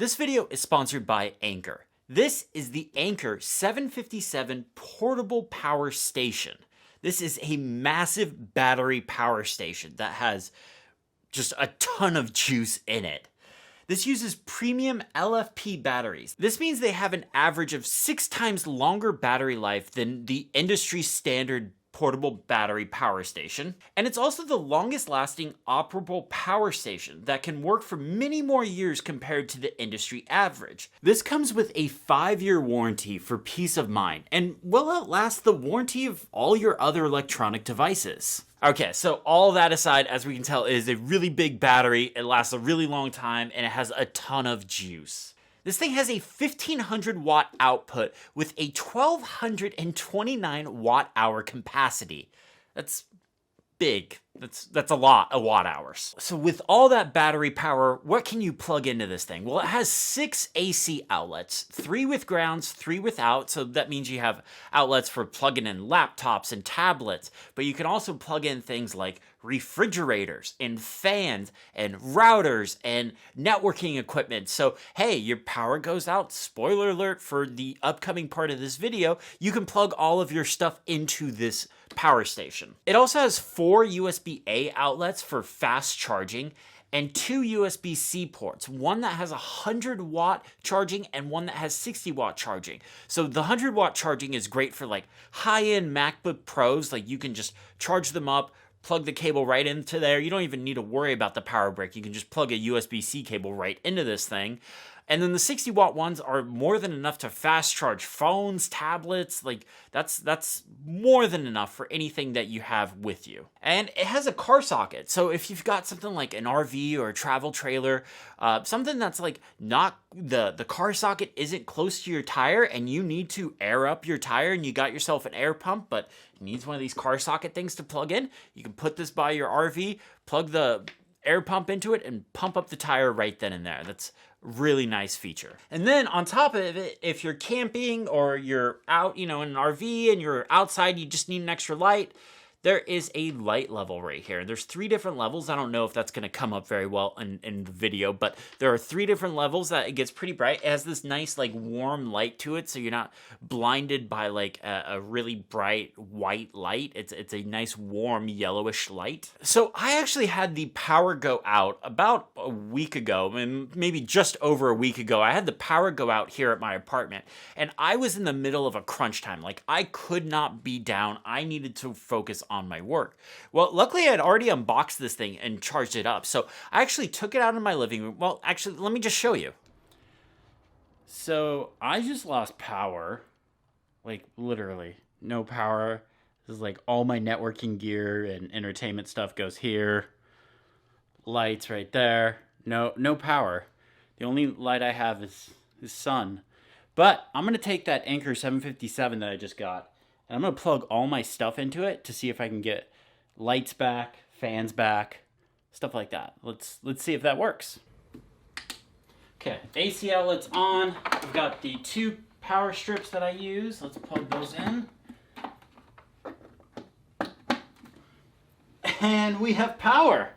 This video is sponsored by Anker. This is the Anker 757 portable power station. This is a massive battery power station that has just a ton of juice in it. This uses premium LFP batteries. This means they have an average of 6 times longer battery life than the industry standard portable battery power station. And it's also the longest lasting operable power station that can work for many more years compared to the industry average. This comes with a 5-year warranty for peace of mind and will outlast the warranty of all your other electronic devices. Okay, so all that aside, as we can tell, it is a really big battery, it lasts a really long time, and it has a ton of juice. This thing has a 1500 watt output with a 1229 watt hour capacity. That's big. That's a lot of watt hours. So with all that battery power, what can you plug into this thing? Well, it has 6 AC outlets, 3 with grounds, 3 without. So that means you have outlets for plugging in laptops and tablets, but you can also plug in things like refrigerators and fans and routers and networking equipment. So, hey, your power goes out. Spoiler alert for the upcoming part of this video. You can plug all of your stuff into this power station. It also has 4 USB-A outlets for fast charging and 2 USB-C ports, one that has 100 watt charging and one that has 60 watt charging. So the 100 watt charging is great for like high-end MacBook Pros, like you can just charge them up, plug the cable right into there. You don't even need to worry about the power brick. You can just plug a USB-C cable right into this thing. And then the 60 watt ones are more than enough to fast charge phones, tablets, like that's more than enough for anything that you have with you. And it has a car socket. So if you've got something like an RV or a travel trailer, something that's like not the car socket isn't close to your tire and you need to air up your tire and you got yourself an air pump, but it needs one of these car socket things to plug in, you can put this by your RV, plug the air pump into it and pump up the tire right then and there. That's really nice feature. And then on top of it, if you're camping or you're out, in an RV and you're outside, you just need an extra light, there is a light level right here. There's 3 different levels. I don't know if that's going to come up very well in the video, but there are 3 different levels that it gets pretty bright. It has this nice like warm light to it, so you're not blinded by like a really bright white light. It's a nice warm yellowish light. So I actually had the power go out about a week ago, and maybe just over a week ago. I had the power go out here at my apartment, and I was in the middle of a crunch time. Like I could not be down. I needed to focus on my work. Well, luckily I had already unboxed this thing and charged it up. So I actually took it out in my living room. Well, actually, let me just show you. So I just lost power, like literally no power. This is like all my networking gear and entertainment stuff goes here. Lights right there. No power. The only light I have is sun. But I'm going to take that Anker 757 that I just got, and I'm going to plug all my stuff into it to see if I can get lights back, fans back, stuff like that. Let's see if that works. Okay, AC outlet's on. I've got the 2 power strips that I use. Let's plug those in. And we have power.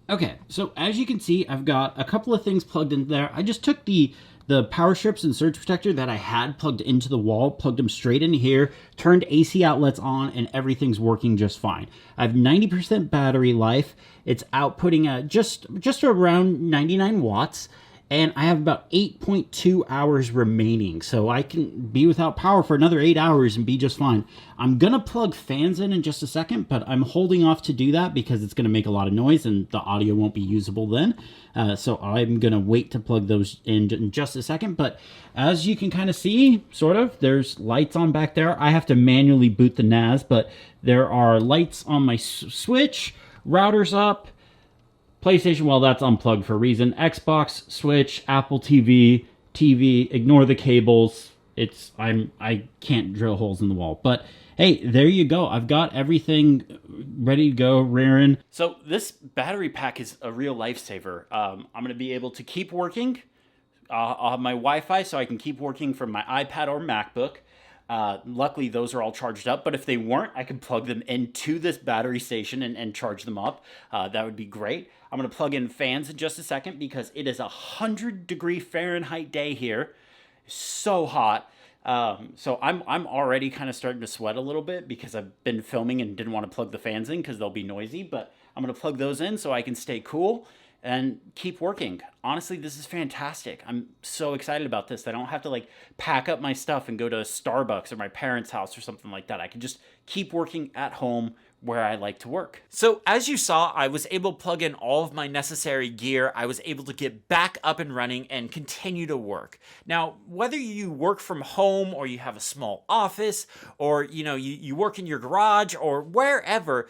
Okay, so as you can see, I've got a couple of things plugged in there. I just took the power strips and surge protector that I had plugged into the wall, plugged them straight in here, turned AC outlets on, and everything's working just fine. I have 90% battery life. It's outputting just around 99 watts, and I have about 8.2 hours remaining, so I can be without power for another 8 hours and be just fine. I'm gonna plug fans in just a second, but I'm holding off to do that because it's gonna make a lot of noise and the audio won't be usable then. So I'm gonna wait to plug those in just a second, but as you can kind of see, sort of, there's lights on back there. I have to manually boot the NAS, but there are lights on my Switch, routers up, PlayStation, well, that's unplugged for a reason. Xbox, Switch, Apple TV, ignore the cables. I can't drill holes in the wall. But hey, there you go. I've got everything ready to go, rearing. So this battery pack is a real lifesaver. I'm going to be able to keep working. I'll have my Wi-Fi so I can keep working from my iPad or MacBook. Luckily, those are all charged up, but if they weren't, I could plug them into this battery station and charge them up. That would be great. I'm going to plug in fans in just a second because it is 100-degree Fahrenheit day here. So hot. So I'm already kind of starting to sweat a little bit because I've been filming and didn't want to plug the fans in because they'll be noisy, but I'm going to plug those in so I can stay cool and keep working. Honestly, this is fantastic. I'm so excited about this. I don't have to like pack up my stuff and go to Starbucks or my parents' house or something like that. I can just keep working at home where I like to work. So as you saw, I was able to plug in all of my necessary gear. I was able to get back up and running and continue to work. Now, whether you work from home or you have a small office or you work in your garage or wherever,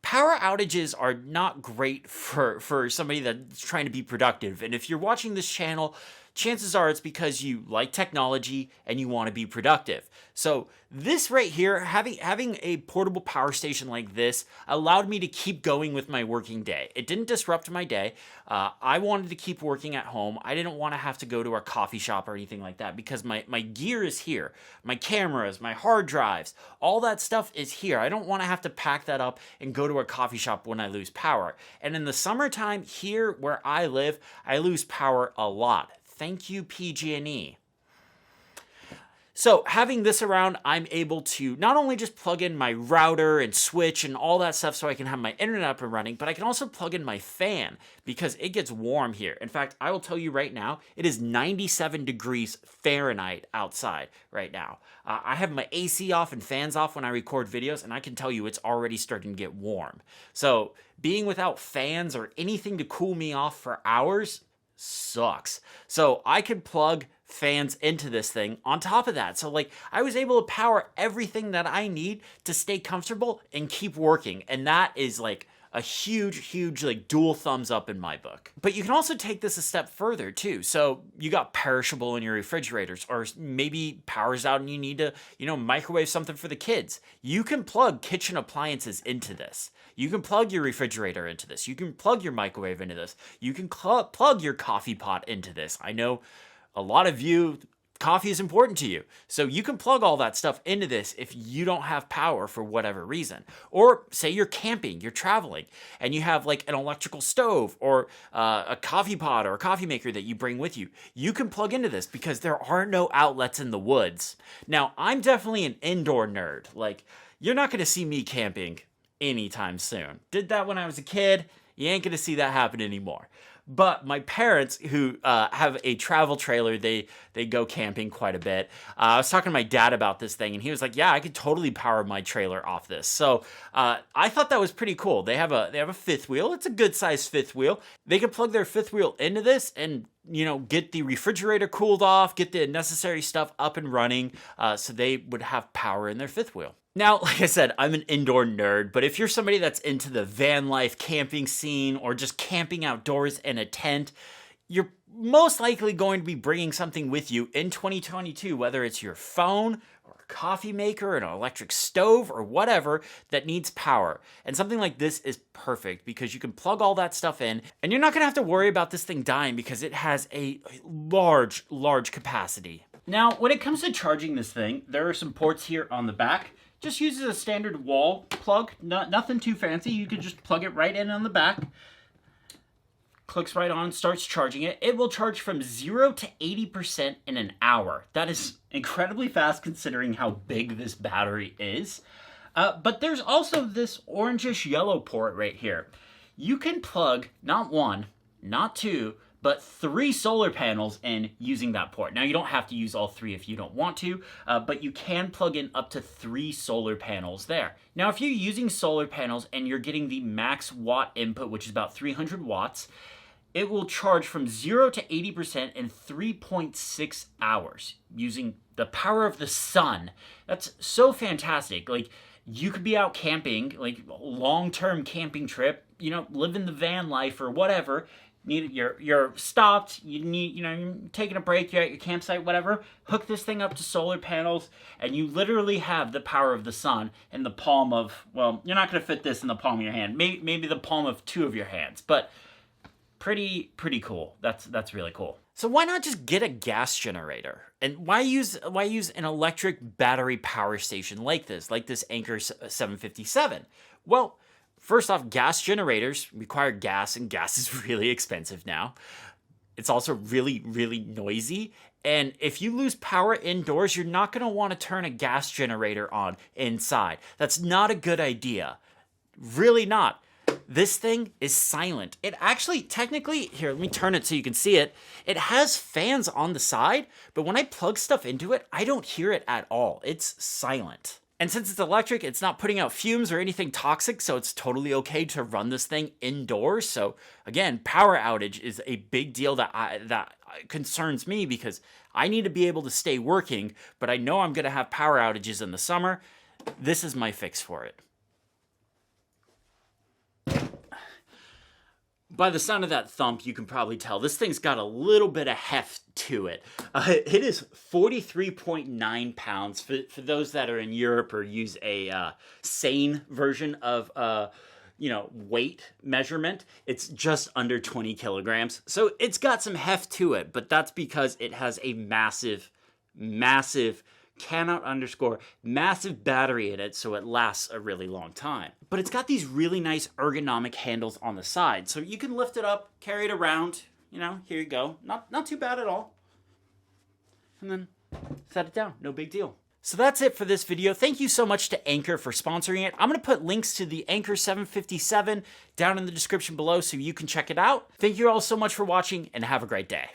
power outages are not great for somebody that's trying to be productive. And if you're watching this channel, chances are it's because you like technology and you want to be productive. So this right here, having a portable power station like this allowed me to keep going with my working day. It didn't disrupt my day. I wanted to keep working at home. I didn't want to have to go to a coffee shop or anything like that because my gear is here. My cameras, my hard drives, all that stuff is here. I don't want to have to pack that up and go to a coffee shop when I lose power. And in the summertime here where I live, I lose power a lot. Thank you, PG&E. So having this around, I'm able to not only just plug in my router and switch and all that stuff so I can have my internet up and running, but I can also plug in my fan because it gets warm here. In fact, I will tell you right now, it is 97 degrees Fahrenheit outside right now. I have my AC off and fans off when I record videos, and I can tell you it's already starting to get warm. So being without fans or anything to cool me off for hours sucks. So I could plug fans into this thing on top of that. So like I was able to power everything that I need to stay comfortable and keep working. And that is like a huge like dual thumbs up in my book. But you can also take this a step further too. So you got perishable in your refrigerators, or maybe power's out and you need to, microwave something for the kids. You can plug kitchen appliances into this. You can plug your refrigerator into this. You can plug your microwave into this. You can plug your coffee pot into this. I know a lot of you, coffee is important to you. So you can plug all that stuff into this if you don't have power for whatever reason. Or say you're camping, you're traveling, and you have like an electrical stove or a coffee pot or a coffee maker that you bring with you. You can plug into this because there are no outlets in the woods. Now, I'm definitely an indoor nerd. Like, you're not going to see me camping anytime soon. Did that when I was a kid. You ain't going to see that happen anymore. But my parents, who have a travel trailer, they go camping quite a bit. I was talking to my dad about this thing, and he was like, "Yeah, I could totally power my trailer off this." So I thought that was pretty cool. They have a fifth wheel. It's a good sized fifth wheel. They can plug their fifth wheel into this and get the refrigerator cooled off, get the necessary stuff up and running, so they would have power in their fifth wheel. Now, like I said, I'm an indoor nerd, but if you're somebody that's into the van life camping scene or just camping outdoors in a tent, you're most likely going to be bringing something with you in 2022, whether it's your phone or a coffee maker, an electric stove, or whatever that needs power. And something like this is perfect because you can plug all that stuff in, and you're not going to have to worry about this thing dying because it has a large capacity. Now, when it comes to charging this thing, there are some ports here on the back. Just uses a standard wall plug, nothing too fancy. You can just plug it right in on the back. Clicks right on, starts charging it. It will charge from 0 to 80% in an hour. That is incredibly fast considering how big this battery is. But there's also this orangish yellow port right here. You can plug not one, not two, but 3 solar panels in using that port. Now, you don't have to use all 3 if you don't want to, but you can plug in up to 3 solar panels there. Now, if you're using solar panels and you're getting the max watt input, which is about 300 watts, it will charge from 0 to 80% in 3.6 hours using the power of the sun. That's so fantastic. Like, you could be out camping, like long-term camping trip, living the van life or whatever. You're stopped, you're taking a break, you're at your campsite, whatever, hook this thing up to solar panels, and you literally have the power of the sun in the palm of, well, you're not going to fit this in the palm of your hand, maybe the palm of 2 of your hands, but pretty cool. That's really cool. So why not just get a gas generator? And why use an electric battery power station like this Anker 757? Well, first off, gas generators require gas, and gas is really expensive now. It's also really, really noisy. And if you lose power indoors, you're not going to want to turn a gas generator on inside. That's not a good idea. Really not. This thing is silent. It actually, technically, here, let me turn it so you can see it. It has fans on the side, but when I plug stuff into it, I don't hear it at all. It's silent. And since it's electric, it's not putting out fumes or anything toxic, so it's totally okay to run this thing indoors. So again, power outage is a big deal that concerns me because I need to be able to stay working, but I know I'm going to have power outages in the summer. This is my fix for it. By the sound of that thump, you can probably tell this thing's got a little bit of heft to it. It is 43.9 pounds. For those that are in Europe or use a sane version of weight measurement, it's just under 20 kilograms. So it's got some heft to it, but that's because it has a massive massive battery in it, so it lasts a really long time. But it's got these really nice ergonomic handles on the side, so you can lift it up, carry it around, here you go. Not too bad at all. And then set it down, no big deal. So that's it for this video. Thank you so much to Anker for sponsoring it. I'm going to put links to the Anker 757 down in the description below so you can check it out. Thank you all so much for watching, and have a great day.